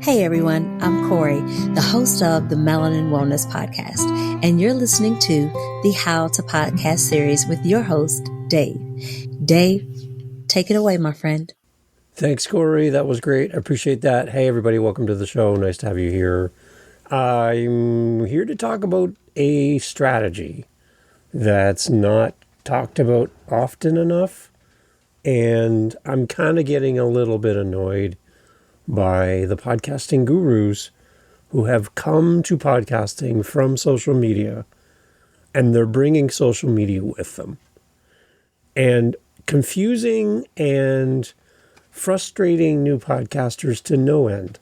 Hey everyone, I'm Corey, the host of the Melanin Wellness Podcast, and you're listening to the How to Podcast series with your host, Dave. Dave, take it away, my friend. Thanks, Corey. That was great. I appreciate that. Hey, everybody. Welcome to the show. Nice to have you here. I'm here to talk about a strategy that's not talked about often enough. And I'm kind of getting a little bit annoyed by the podcasting gurus who have come to podcasting from social media, and they're bringing social media with them. And confusing and frustrating new podcasters to no end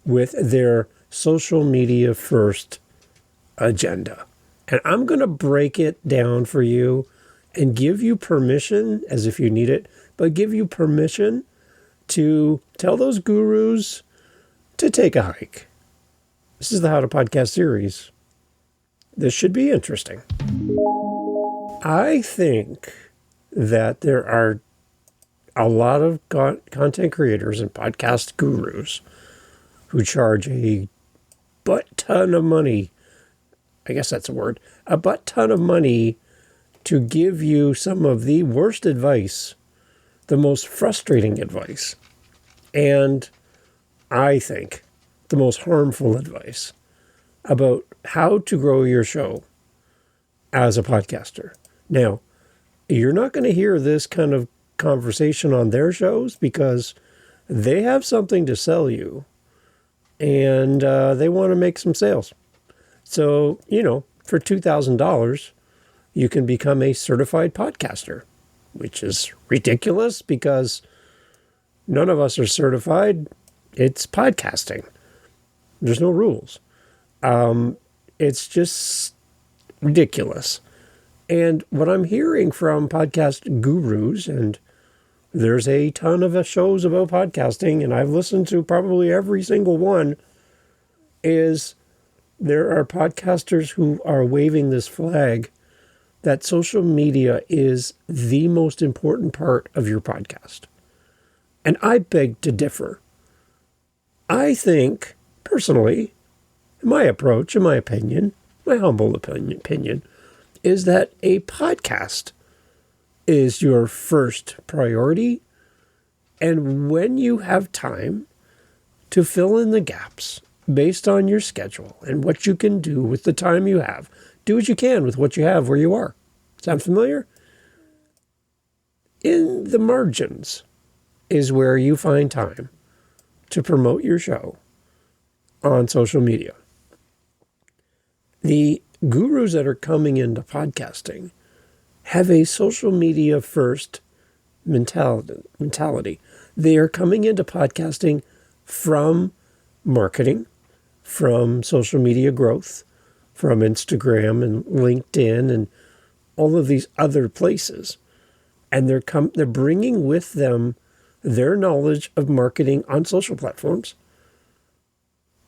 with their social media first agenda. And I'm going to break it down for you and give you permission, as if you need it, but give you permission to tell those gurus to take a hike. This is the How to Podcast series. This should be interesting. I think that there are a lot of content creators and podcast gurus who charge a butt ton of money. I guess that's a word. A butt ton of money to give you some of the worst advice, the most frustrating advice, and I think the most harmful advice about how to grow your show as a podcaster. Now, you're not going to hear this kind of conversation on their shows because they have something to sell you and they want to make some sales. So, for $2,000, you can become a certified podcaster, which is ridiculous because none of us are certified. It's podcasting. There's no rules. It's just ridiculous. And what I'm hearing from podcast gurus, and there's a ton of shows about podcasting, and I've listened to probably every single one, is there are podcasters who are waving this flag that social media is the most important part of your podcast. And I beg to differ. I think, personally, my approach, in my opinion, my humble opinion, is that a podcast is your first priority. And when you have time to fill in the gaps based on your schedule and what you can do with the time you have, do what you can with what you have where you are. Sound familiar? In the margins is where you find time to promote your show on social media. The gurus that are coming into podcasting have a social media first mentality. They are coming into podcasting from marketing, from social media growth, from Instagram and LinkedIn and all of these other places. And they're bringing with them their knowledge of marketing on social platforms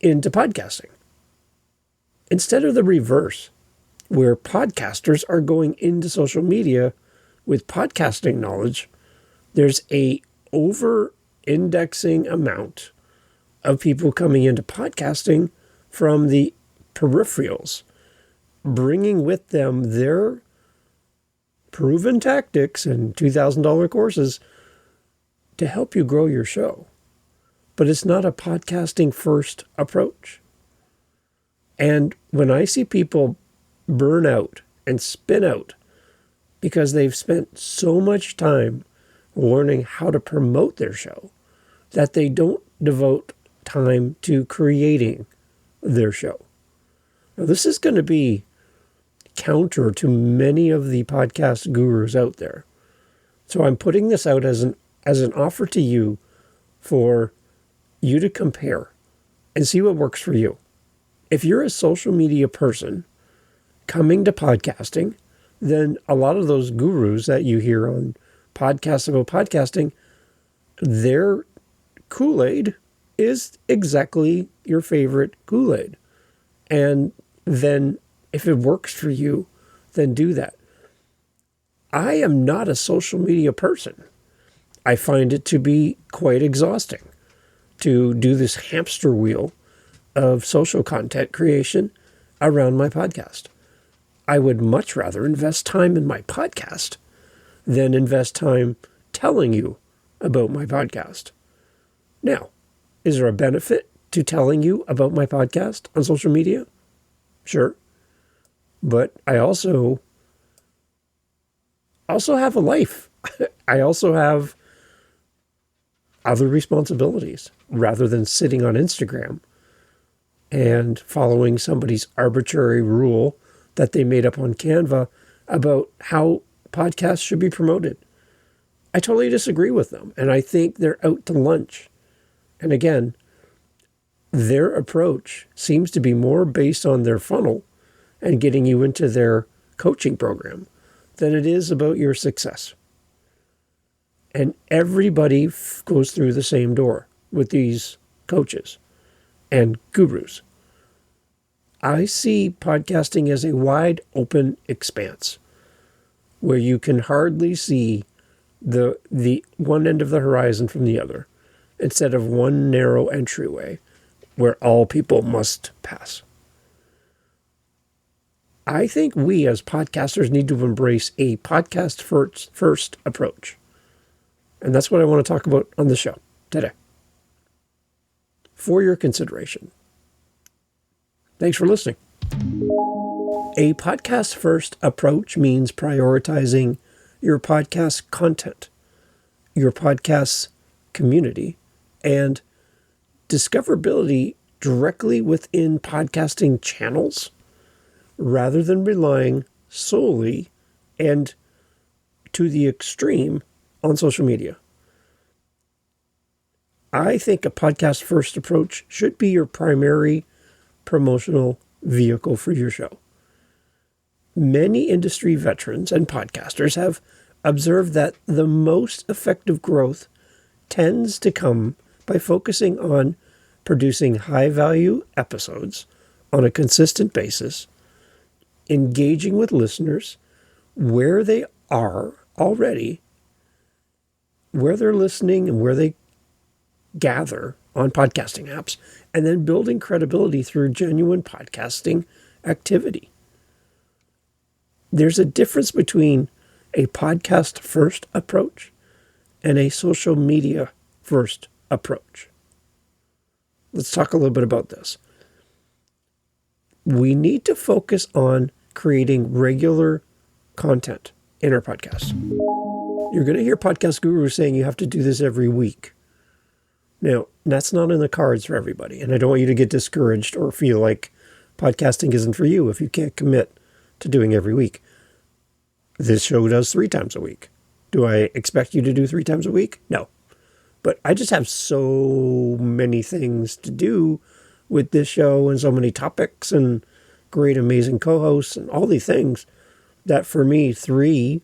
into podcasting. Instead of the reverse, where podcasters are going into social media with podcasting knowledge, there's a over-indexing amount of people coming into podcasting from the peripherals, bringing with them their proven tactics and $2,000 courses to help you grow your show. But it's not a podcasting first approach. And when I see people burn out and spin out because they've spent so much time learning how to promote their show that they don't devote time to creating their show. Now, this is going to be counter to many of the podcast gurus out there. So I'm putting this out as an offer to you for you to compare and see what works for you. If you're a social media person coming to podcasting, then a lot of those gurus that you hear on podcasts about podcasting, their Kool-Aid is exactly your favorite Kool-Aid. And then if it works for you, then do that. I am not a social media person. I find it to be quite exhausting to do this hamster wheel of social content creation around my podcast. I would much rather invest time in my podcast than invest time telling you about my podcast. Now, is there a benefit to telling you about my podcast on social media? Sure. But I also have a life. I also have other responsibilities rather than sitting on Instagram and following somebody's arbitrary rule that they made up on Canva about how podcasts should be promoted. I totally disagree with them, and I think they're out to lunch. And again, their approach seems to be more based on their funnel and getting you into their coaching program than it is about your success. And everybody goes through the same door with these coaches and gurus. I see podcasting as a wide open expanse where you can hardly see the one end of the horizon from the other, instead of one narrow entryway where all people must pass. I think we as podcasters need to embrace a podcast first approach. And that's what I want to talk about on the show today, for your consideration. Thanks for listening. A podcast first approach means prioritizing your podcast content, your podcast's community, and discoverability directly within podcasting channels rather than relying solely and to the extreme on social media. I think a podcast first approach should be your primary promotional vehicle for your show. Many industry veterans and podcasters have observed that the most effective growth tends to come by focusing on producing high-value episodes on a consistent basis, engaging with listeners where they are already, where they're listening and where they gather on podcasting apps, and then building credibility through genuine podcasting activity. There's a difference between a podcast first approach and a social media first approach. Let's talk a little bit about this. We need to focus on creating regular content in our podcast. You're going to hear podcast gurus saying you have to do this every week. Now, that's not in the cards for everybody, and I don't want you to get discouraged or feel like podcasting isn't for you if you can't commit to doing every week. This show does 3 times a week. Do I expect you to do 3 times a week? No. But I just have so many things to do with this show and so many topics and great, amazing co-hosts and all these things that for me, 3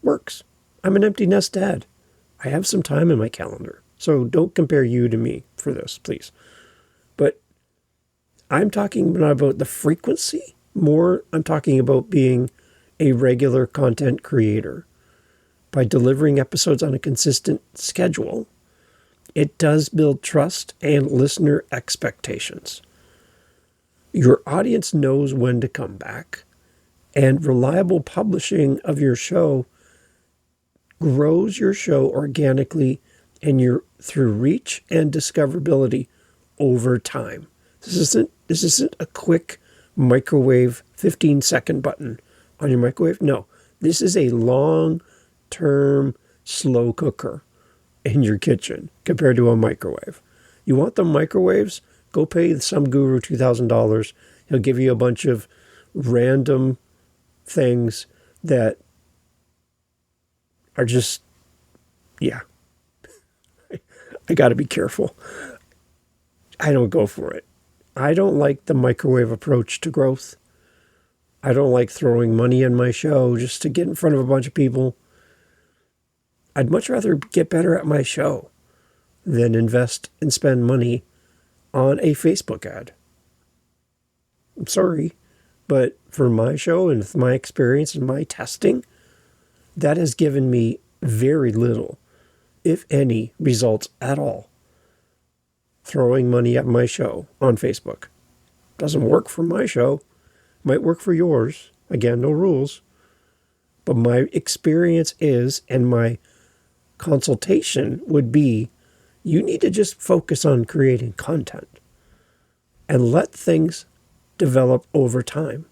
works. I'm an empty nest dad. I have some time in my calendar. So don't compare you to me for this, please. But I'm talking not about the frequency. More, I'm talking about being a regular content creator. By delivering episodes on a consistent schedule, it does build trust and listener expectations. Your audience knows when to come back, and reliable publishing of your show grows your show organically and through reach and discoverability over time. This isn't a quick microwave 15-second button on your microwave. No, this is a long-term slow cooker in your kitchen compared to a microwave. You want the microwaves? Go pay some guru $2,000. He'll give you a bunch of random things that are just, yeah. I got to be careful. I don't go for it. I don't like the microwave approach to growth. I don't like throwing money in my show just to get in front of a bunch of people. I'd much rather get better at my show than invest and spend money on a Facebook ad. I'm sorry, but for my show and with my experience and my testing, that has given me very little, if any, results at all. throwing money at my show on Facebook. Doesn't work for my show. Might work for yours. Again, no rules. But my experience is, and my consultation would be, you need to just focus on creating content and let things develop over time.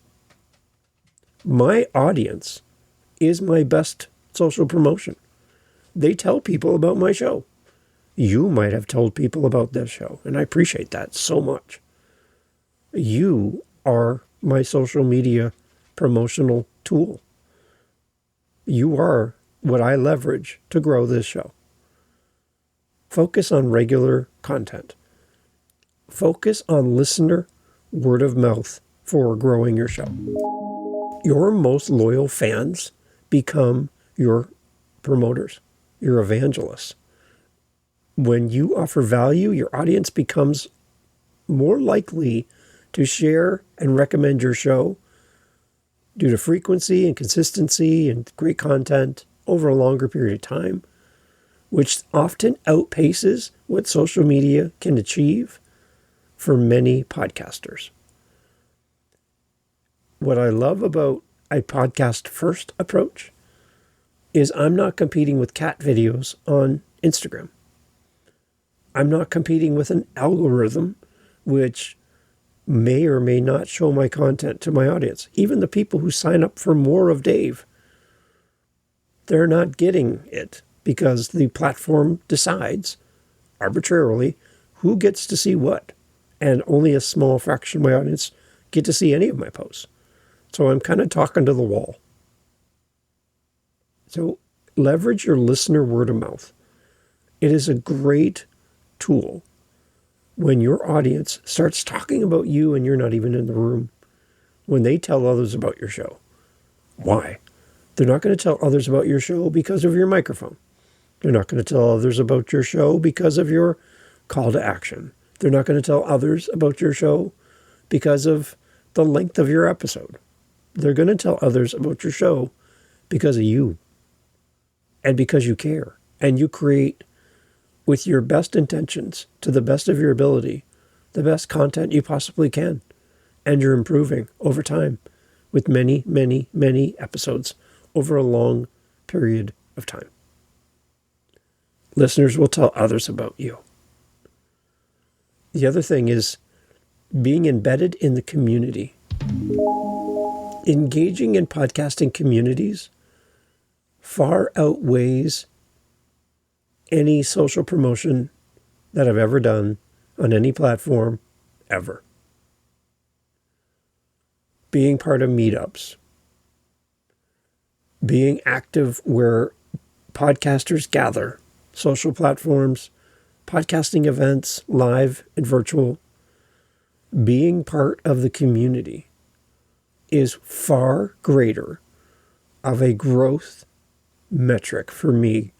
My audience is my best social promotion. They tell people about my show. You might have told people about this show, and I appreciate that so much. You are my social media promotional tool. You are what I leverage to grow this show. Focus on regular content. Focus on listener word of mouth for growing your show. Your most loyal fans become your promoters, your evangelists. When you offer value, your audience becomes more likely to share and recommend your show due to frequency and consistency and great content over a longer period of time, which often outpaces what social media can achieve for many podcasters. What I love about a podcast first approach is I'm not competing with cat videos on Instagram. I'm not competing with an algorithm which may or may not show my content to my audience. Even the people who sign up for more of Dave, they're not getting it because the platform decides arbitrarily who gets to see what. And only a small fraction of my audience get to see any of my posts. So I'm kind of talking to the wall. So leverage your listener word of mouth. It is a great tool when your audience starts talking about you and you're not even in the room, when they tell others about your show. Why? They're not going to tell others about your show because of your microphone. They're not going to tell others about your show because of your call to action. They're not going to tell others about your show because of the length of your episode. They're going to tell others about your show because of you and because you care. And you create, with your best intentions, to the best of your ability, the best content you possibly can. And you're improving over time with many, many, many episodes over a long period of time. Listeners will tell others about you. The other thing is being embedded in the community. Engaging in podcasting communities far outweighs any social promotion that I've ever done on any platform ever. Being part of meetups, being active where podcasters gather, social platforms, podcasting events, live and virtual, being part of the community is far greater of a growth metric for me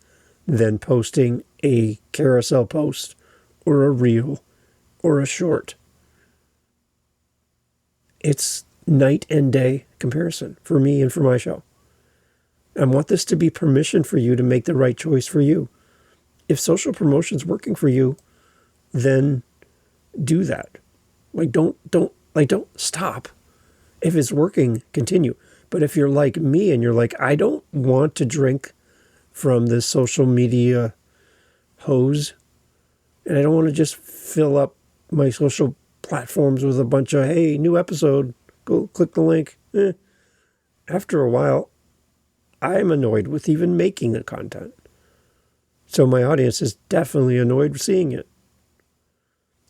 than posting a carousel post or a reel or a short. It's night and day comparison for me and for my show. I want this to be permission for you to make the right choice for you. If social promotion's working for you, then do that. Don't stop. If it's working, continue. But if you're like me and you're like, I don't want to drink from this social media hose, and I don't want to just fill up my social platforms with a bunch of, hey, new episode, go click the link. After a while, I'm annoyed with even making the content. So my audience is definitely annoyed with seeing it.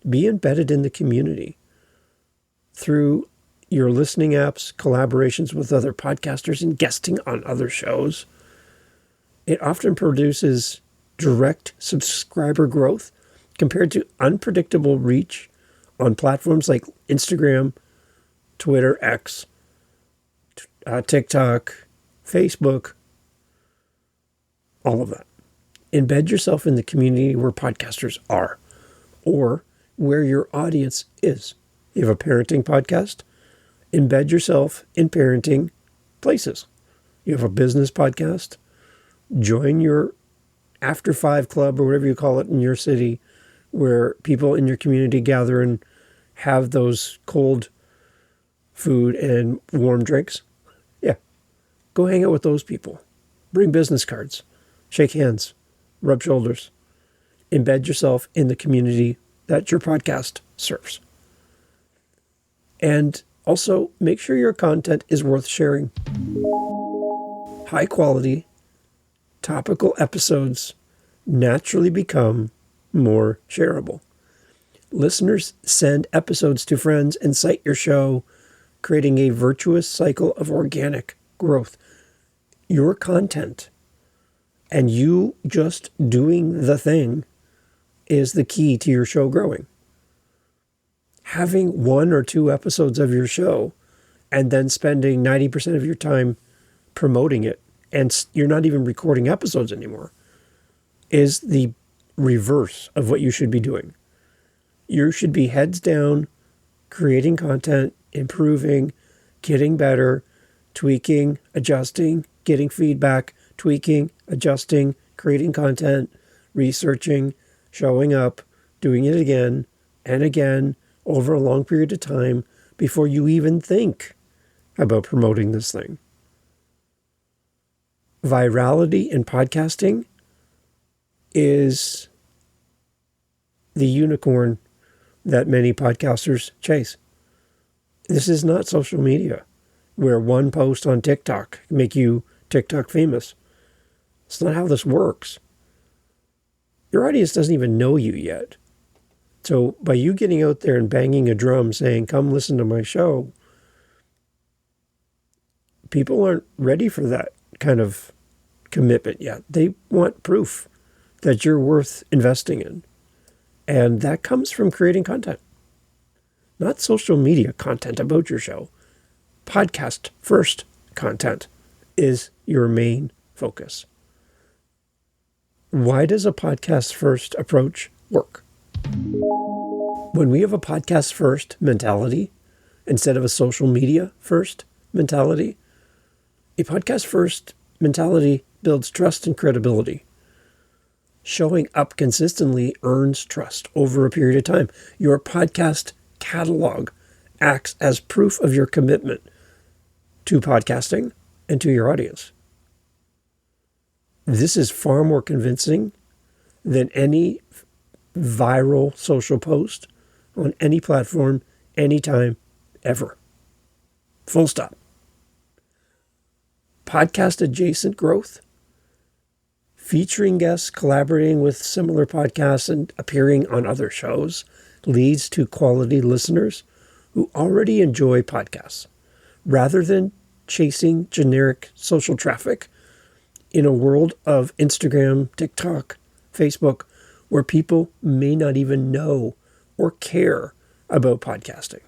Be embedded in the community through your listening apps, collaborations with other podcasters, and guesting on other shows. It often produces direct subscriber growth compared to unpredictable reach on platforms like Instagram, Twitter, X, TikTok, Facebook, all of that. Embed yourself in the community where podcasters are or where your audience is. You have a parenting podcast, embed yourself in parenting places. You have a business podcast, join your After 5 club or whatever you call it in your city where people in your community gather and have those cold food and warm drinks. Yeah, go hang out with those people. Bring business cards, shake hands, rub shoulders, embed yourself in the community that your podcast serves. And also make sure your content is worth sharing. High quality, topical episodes naturally become more shareable. Listeners send episodes to friends and cite your show, creating a virtuous cycle of organic growth. Your content and you just doing the thing is the key to your show growing. Having 1 or 2 episodes of your show and then spending 90% of your time promoting it, and you're not even recording episodes anymore, is the reverse of what you should be doing. You should be heads down, creating content, improving, getting better, tweaking, adjusting, getting feedback, tweaking, adjusting, creating content, researching, showing up, doing it again and again over a long period of time before you even think about promoting this thing. Virality in podcasting is the unicorn that many podcasters chase. This is not social media where one post on TikTok can make you TikTok famous. It's not how this works. Your audience doesn't even know you yet. So by you getting out there and banging a drum saying, come listen to my show, people aren't ready for that kind of commitment yet. They want proof that you're worth investing in. And that comes from creating content, not social media content about your show. Podcast first content is your main focus. Why does a podcast first approach work? When we have a podcast first mentality instead of a social media first mentality, a podcast first mentality builds trust and credibility. Showing up consistently earns trust over a period of time. Your podcast catalog acts as proof of your commitment to podcasting and to your audience. This is far more convincing than any viral social post on any platform, anytime, ever. Full stop. Podcast adjacent growth, featuring guests, collaborating with similar podcasts, and appearing on other shows leads to quality listeners who already enjoy podcasts, rather than chasing generic social traffic in a world of Instagram, TikTok, Facebook, where people may not even know or care about podcasting.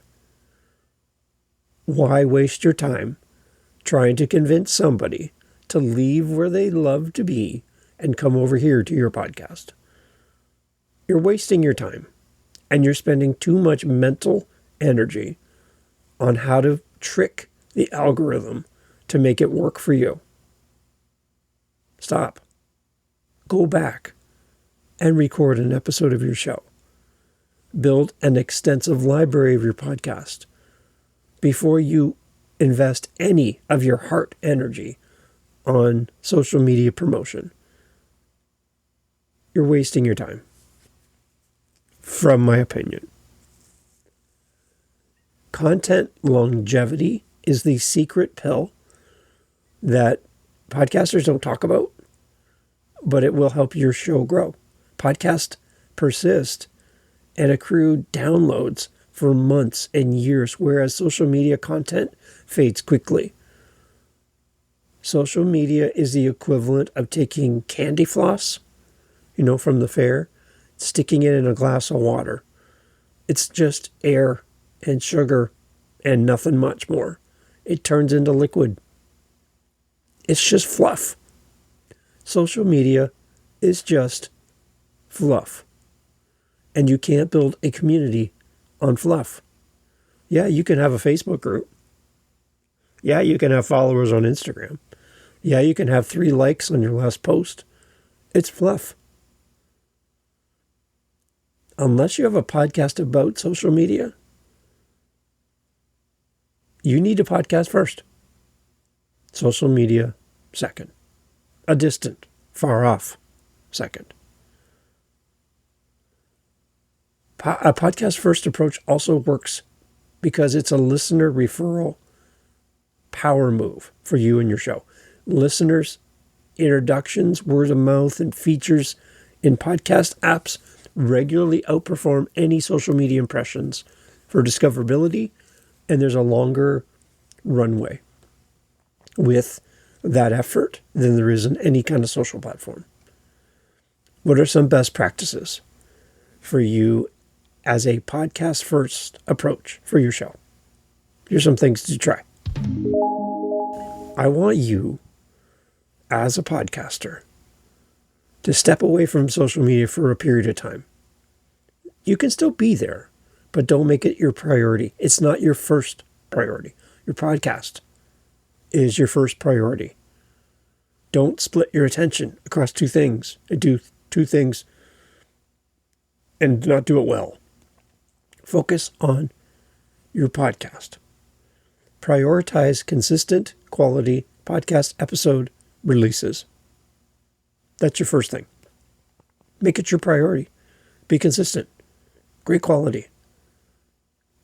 Why waste your time trying to convince somebody to leave where they love to be and come over here to your podcast? You're wasting your time, and you're spending too much mental energy on how to trick the algorithm to make it work for you. Stop. Go back and record an episode of your show. Build an extensive library of your podcast before you invest any of your heart energy on social media promotion. You're wasting your time, from my opinion. Content longevity is the secret pill that podcasters don't talk about, but it will help your show grow. Podcasts persist and accrue downloads for months and years, whereas social media content fades quickly. Social media is the equivalent of taking candy floss, from the fair, sticking it in a glass of water. It's just air and sugar and nothing much more. It turns into liquid. It's just fluff. Social media is just fluff. And you can't build a community on fluff. Yeah, you can have a Facebook group. Yeah, you can have followers on Instagram. Yeah, you can have 3 likes on your last post. It's fluff. unless you have a podcast about social media, you need a podcast first. Social media second. A distant, far off second. A podcast first approach also works because it's a listener referral power move for you and your show. Listeners, introductions, word of mouth, and features in podcast apps regularly outperform any social media impressions for discoverability, and there's a longer runway with that effort than there is in any kind of social platform. What are some best practices for you as a podcast first approach for your show? Here's some things to try. I want you, as a podcaster, to step away from social media for a period of time. You can still be there, but don't make it your priority. It's not your first priority. Your podcast is your first priority. Don't split your attention across two things and do two things and not do it well. Focus on your podcast. Prioritize consistent quality podcast episode releases. That's your first thing. Make it your priority. Be consistent. Great quality.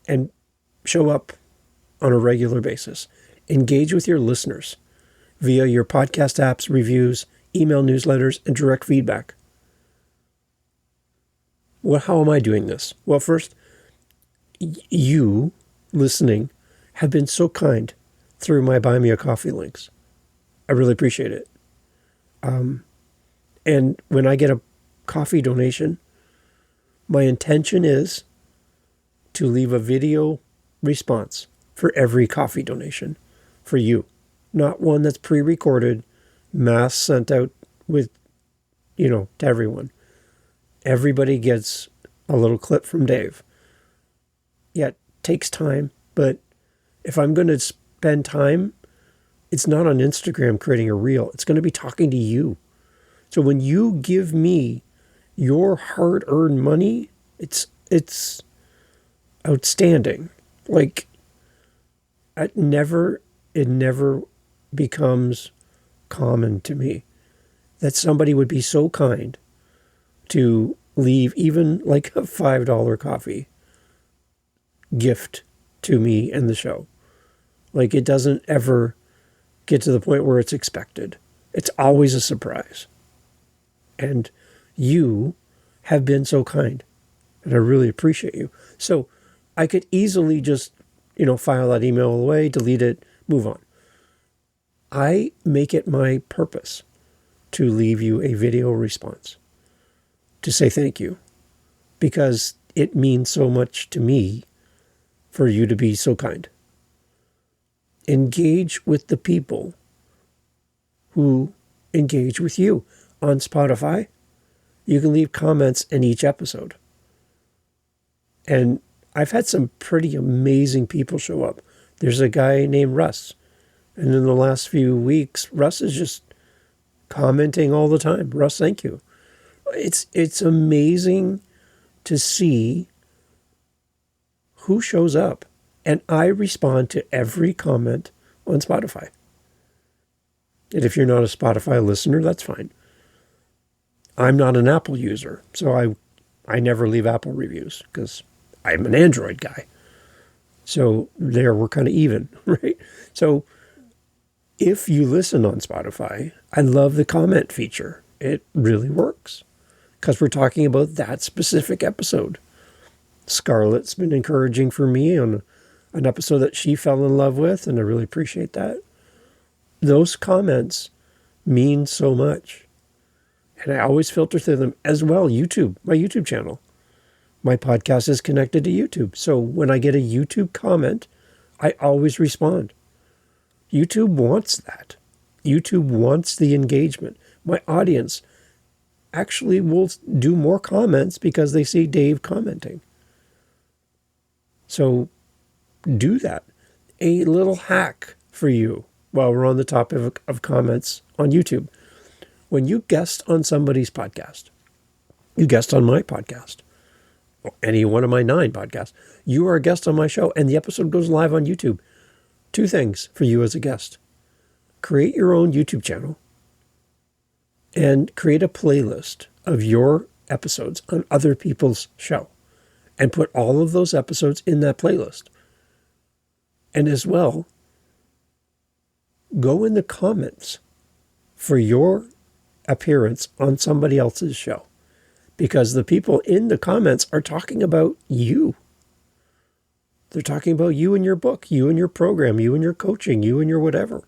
And show up on a regular basis. Engage with your listeners via your podcast apps, reviews, email newsletters, and direct feedback. Well, how am I doing this? Well, first, you listening have been so kind through my Buy Me a Coffee links. I really appreciate it. And when I get a coffee donation, my intention is to leave a video response for every coffee donation for you. Not one that's pre-recorded, mass sent out with, to everyone. Everybody gets a little clip from Dave. Yeah, it takes time, but if I'm going to spend time, it's not on Instagram creating a reel. It's going to be talking to you. So when you give me your hard-earned money, it's outstanding. Like, it never becomes common to me that somebody would be so kind to leave even like a $5 coffee gift to me and the show. Like, it doesn't ever get to the point where it's expected. It's always a surprise. And you have been so kind, and I really appreciate you. So I could easily just, file that email away, delete it, move on. I make it my purpose to leave you a video response to say thank you, because it means so much to me for you to be so kind. Engage with the people who engage with you. On Spotify, you can leave comments in each episode. And I've had some pretty amazing people show up. There's a guy named Russ. And in the last few weeks, Russ is just commenting all the time. Russ, thank you. It's amazing to see who shows up. And I respond to every comment on Spotify. And if you're not a Spotify listener, that's fine. I'm not an Apple user, so I never leave Apple reviews because I'm an Android guy. So there we're kind of even, right? So if you listen on Spotify, I love the comment feature. It really works because we're talking about that specific episode. Scarlett's been encouraging for me on an episode that she fell in love with, and I really appreciate that. Those comments mean so much. And I always filter through them as well. YouTube, my YouTube channel. My podcast is connected to YouTube. So when I get a YouTube comment, I always respond. YouTube wants that. YouTube wants the engagement. My audience actually will do more comments because they see Dave commenting. So do that. A little hack for you while we're on the topic of comments on YouTube. When you guest on somebody's podcast, you guest on my podcast, any one of my 9 podcasts. You are a guest on my show, and the episode goes live on YouTube. 2 things for you as a guest. Create your own YouTube channel and create a playlist of your episodes on other people's show and put all of those episodes in that playlist. And as well, go in the comments for your appearance on somebody else's show, because the people in the comments are talking about you. They're talking about you and your book, you and your program, you and your coaching, you and your whatever.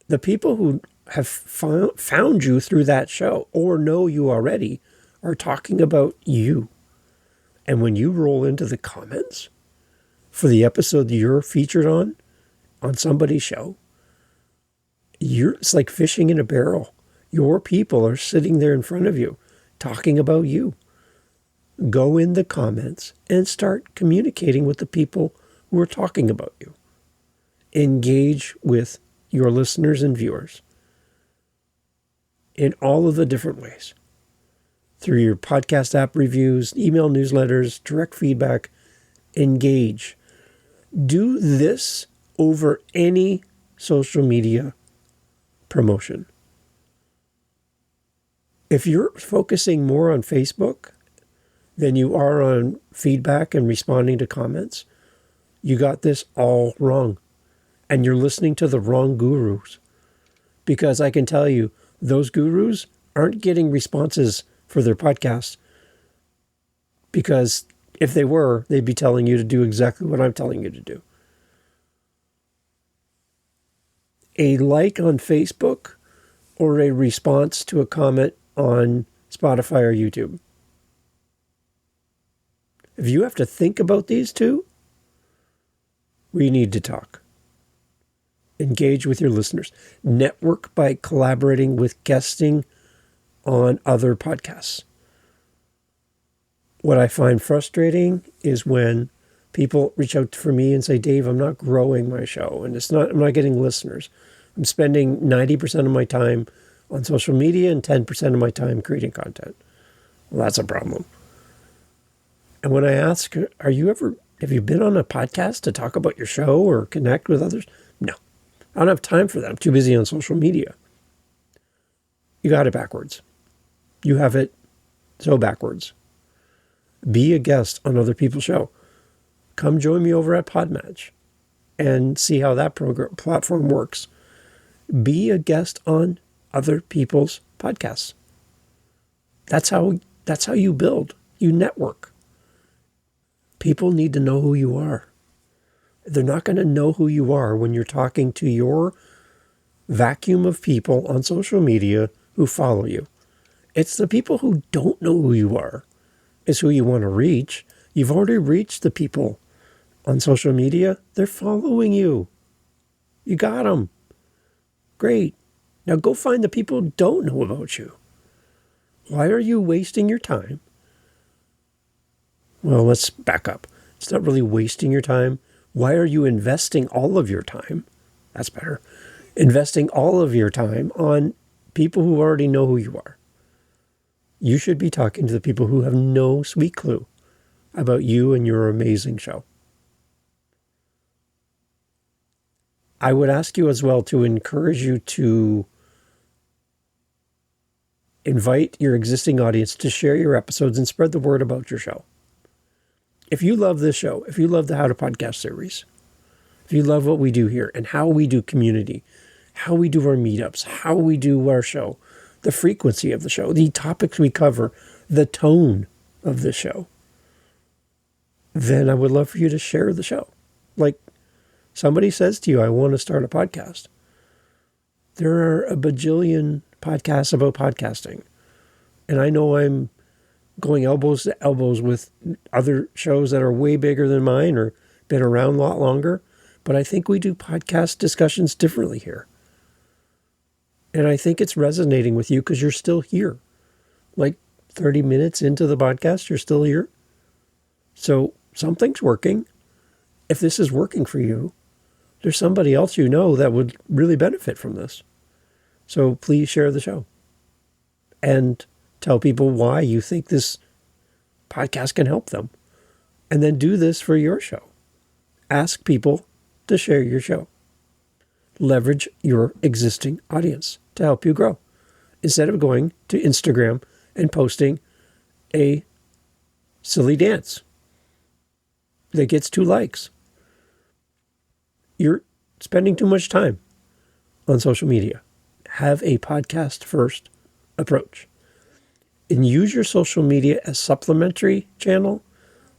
The people who have found you through that show or know you already are talking about you. And when you roll into the comments for the episode that you're featured on somebody's show, it's like fishing in a barrel. Your people are sitting there in front of you talking about you. Go in the comments and start communicating with the people who are talking about you. Engage with your listeners and viewers in all of the different ways. Through your podcast app reviews, email newsletters, direct feedback. Engage. Do this over any social media promotion. If you're focusing more on Facebook than you are on feedback and responding to comments, you got this all wrong. And you're listening to the wrong gurus. Because I can tell you, those gurus aren't getting responses for their podcasts. Because if they were, they'd be telling you to do exactly what I'm telling you to do. A like on Facebook or a response to a comment on Spotify or YouTube. If you have to think about these two, we need to talk. Engage with your listeners. Network by collaborating with guesting on other podcasts. What I find frustrating is when people reach out for me and say, Dave, I'm not growing my show and I'm not getting listeners. I'm spending 90% of my time on social media and 10% of my time creating content. Well, that's a problem. And when I ask, have you been on a podcast to talk about your show or connect with others? No, I don't have time for that. I'm too busy on social media. You got it backwards. You have it so backwards. Be a guest on other people's show. Come join me over at Podmatch and see how that platform works. Be a guest on other people's podcasts. That's how you build. You network. People need to know who you are. They're not going to know who you are when you're talking to your vacuum of people on social media who follow you. It's the people who don't know who you are is who you want to reach. You've already reached the people on social media. They're following you. You got them. Great. Now go find the people who don't know about you. Why are you wasting your time? Well, let's back up. It's not really wasting your time. Why are you investing all of your time? That's better. Investing all of your time on people who already know who you are. You should be talking to the people who have no sweet clue about you and your amazing show. I would ask you as well to encourage you to invite your existing audience to share your episodes and spread the word about your show. If you love this show, if you love the How to Podcast series, if you love what we do here and how we do community, how we do our meetups, how we do our show, the frequency of the show, the topics we cover, the tone of the show, then I would love for you to share the show. Like somebody says to you, I want to start a podcast. There are a bajillion podcasts about podcasting. And I know I'm going elbows to elbows with other shows that are way bigger than mine or been around a lot longer. But I think we do podcast discussions differently here. And I think it's resonating with you because you're still here. Like 30 minutes into the podcast, you're still here. So something's working. If this is working for you, there's somebody else you know that would really benefit from this. So please share the show. And tell people why you think this podcast can help them. And then do this for your show. Ask people to share your show. Leverage your existing audience to help you grow. Instead of going to Instagram and posting a silly dance that gets 2 likes. You're spending too much time on social media. Have a podcast first approach. And use your social media as supplementary channel,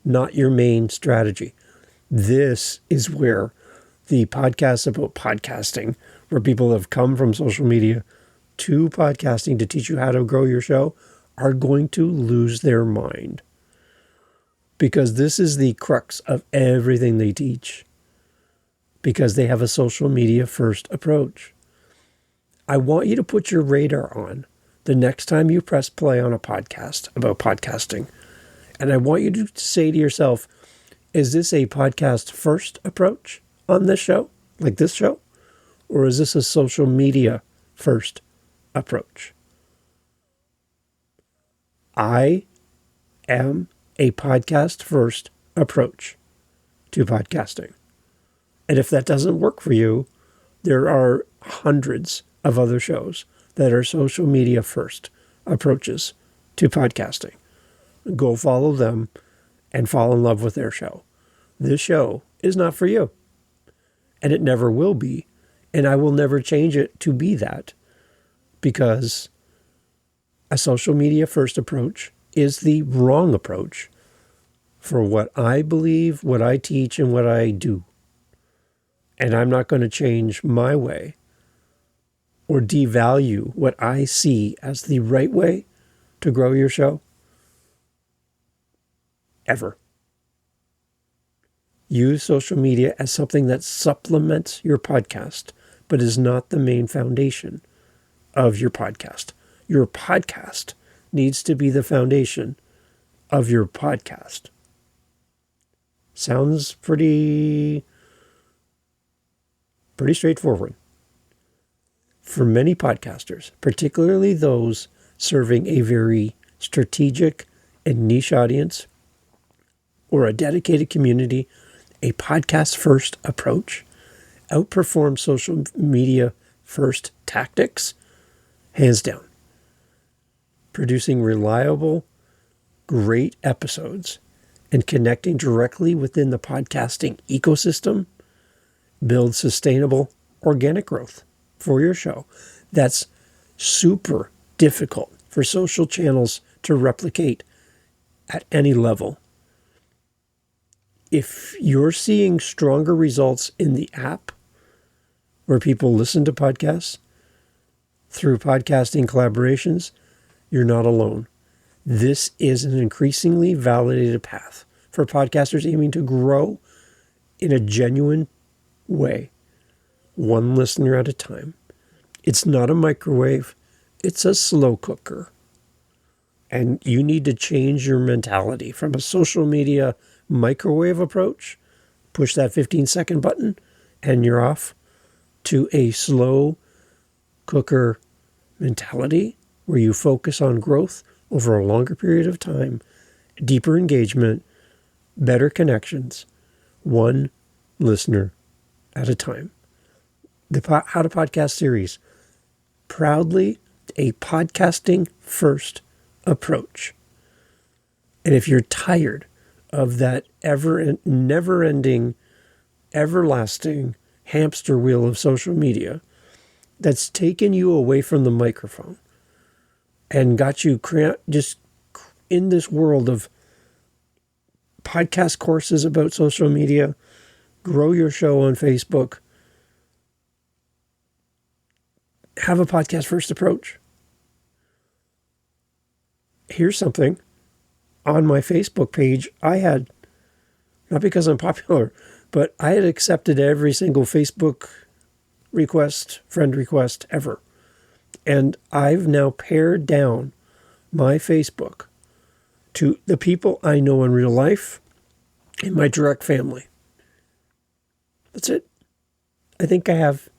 not your main strategy. This is where the podcasts about podcasting, where people have come from social media to podcasting to teach you how to grow your show, are going to lose their mind. Because this is the crux of everything they teach. Because they have a social media first approach. I want you to put your radar on the next time you press play on a podcast about podcasting. And I want you to say to yourself, is this a podcast first approach on this show, like this show? Or is this a social media first approach? I am a podcast first approach to podcasting. And if that doesn't work for you, there are hundreds of other shows that are social media first approaches to podcasting. Go follow them and fall in love with their show. This show is not for you. And it never will be. And I will never change it to be that. Because a social media first approach is the wrong approach for what I believe, what I teach, and what I do. And I'm not going to change my way or devalue what I see as the right way to grow your show. Ever. Use social media as something that supplements your podcast, but is not the main foundation of your podcast. Your podcast needs to be the foundation of your podcast. Sounds pretty straightforward. For many podcasters, particularly those serving a very strategic and niche audience or a dedicated community, a podcast first approach outperforms social media first tactics, hands down. Producing reliable, great episodes and connecting directly within the podcasting ecosystem builds sustainable organic growth for your show. That's super difficult for social channels to replicate at any level. If you're seeing stronger results in the app where people listen to podcasts through podcasting collaborations, you're not alone. This is an increasingly validated path for podcasters aiming to grow in a genuine way, one listener at a time. It's not a microwave, it's a slow cooker. And you need to change your mentality from a social media microwave approach, push that 15-second button, and you're off, to a slow cooker mentality where you focus on growth over a longer period of time, deeper engagement, better connections, one listener at a time. The How to Podcast series, proudly a podcasting first approach. And if you're tired of that never-ending, everlasting hamster wheel of social media that's taken you away from the microphone and got you just in this world of podcast courses about social media, grow your show on Facebook, have a podcast first approach. Here's something. On my Facebook page, I had, not because I'm popular, but I had accepted every single Facebook request, friend request ever. And I've now pared down my Facebook to the people I know in real life and my direct family. That's it. I think I have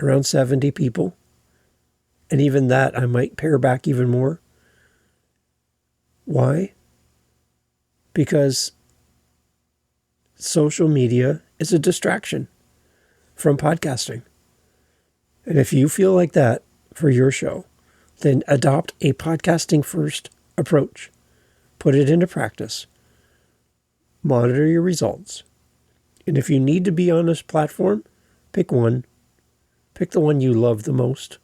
around 70 people. And even that, I might pare back even more. Why? because social media is a distraction from podcasting. And if you feel like that for your show, then adopt a podcasting first approach. Put it into practice. Monitor your results. And if you need to be on this platform, pick one. Pick the one you love the most.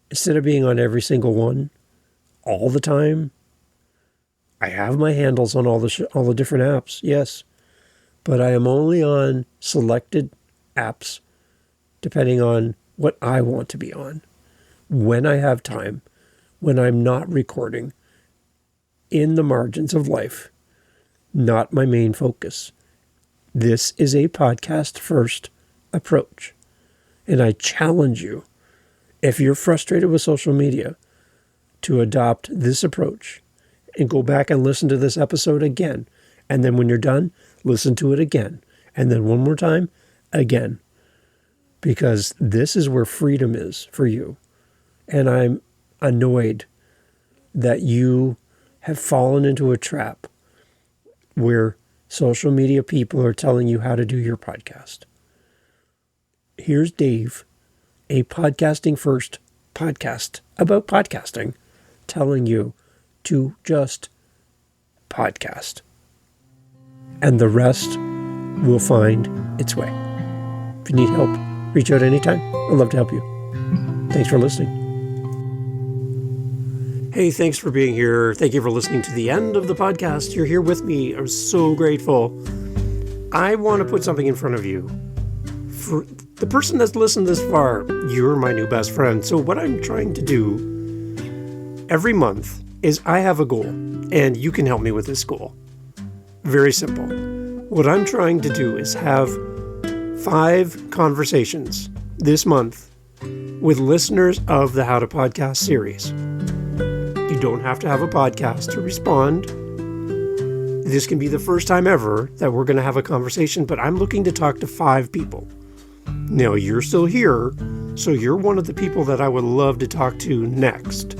Instead of being on every single one all the time. I have my handles on all the different apps, yes. But I am only on selected apps depending on what I want to be on. When I have time, when I'm not recording, in the margins of life, not my main focus. This is a podcast first approach. And I challenge you, if you're frustrated with social media, to adopt this approach and go back and listen to this episode again. And then when you're done, listen to it again. And then one more time, again. Because this is where freedom is for you. And I'm annoyed that you have fallen into a trap where social media people are telling you how to do your podcast. Here's Dave, a podcasting first podcast about podcasting, telling you to just podcast. And the rest will find its way. If you need help, reach out anytime. I'd love to help you. Thanks for listening. Hey, thanks for being here. Thank you for listening to the end of the podcast. You're here with me. I'm so grateful. I want to put something in front of you. For the person that's listened this far, you're my new best friend. So what I'm trying to do every month is I have a goal, and you can help me with this goal. Very simple. What I'm trying to do is have 5 conversations this month with listeners of the How to Podcast series. You don't have to have a podcast to respond. This can be the first time ever that we're going to have a conversation, but I'm looking to talk to 5 people. Now, you're still here, so you're one of the people that I would love to talk to next.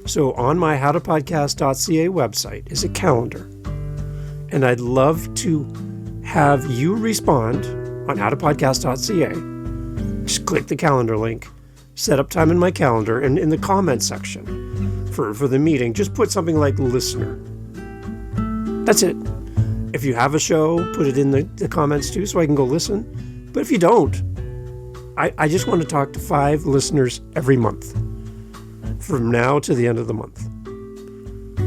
So on my howtopodcast.ca website is a calendar, and I'd love to have you respond on howtopodcast.ca. Just click the calendar link, set up time in my calendar, and in the comments section for the meeting, just put something like listener. That's it. If you have a show, put it in the comments too so I can go listen. But if you don't, I just want to talk to 5 listeners every month from now to the end of the month.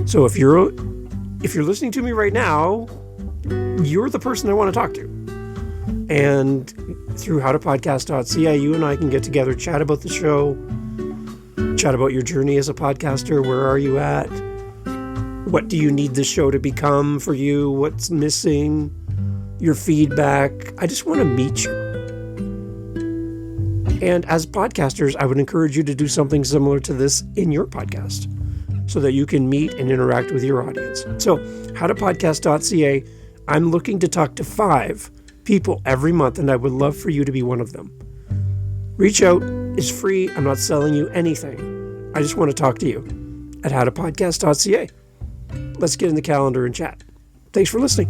So if you're listening to me right now, you're the person I want to talk to. And through howtopodcast.ca, you and I can get together, chat about the show, chat about your journey as a podcaster. Where are you at? What do you need the show to become for you? What's missing? Your feedback. I just want to meet you. And as podcasters, I would encourage you to do something similar to this in your podcast so that you can meet and interact with your audience. So, howtopodcast.ca, I'm looking to talk to 5 people every month, and I would love for you to be one of them. Reach out. It's free. I'm not selling you anything. I just want to talk to you at howtopodcast.ca. Let's get in the calendar and chat. Thanks for listening.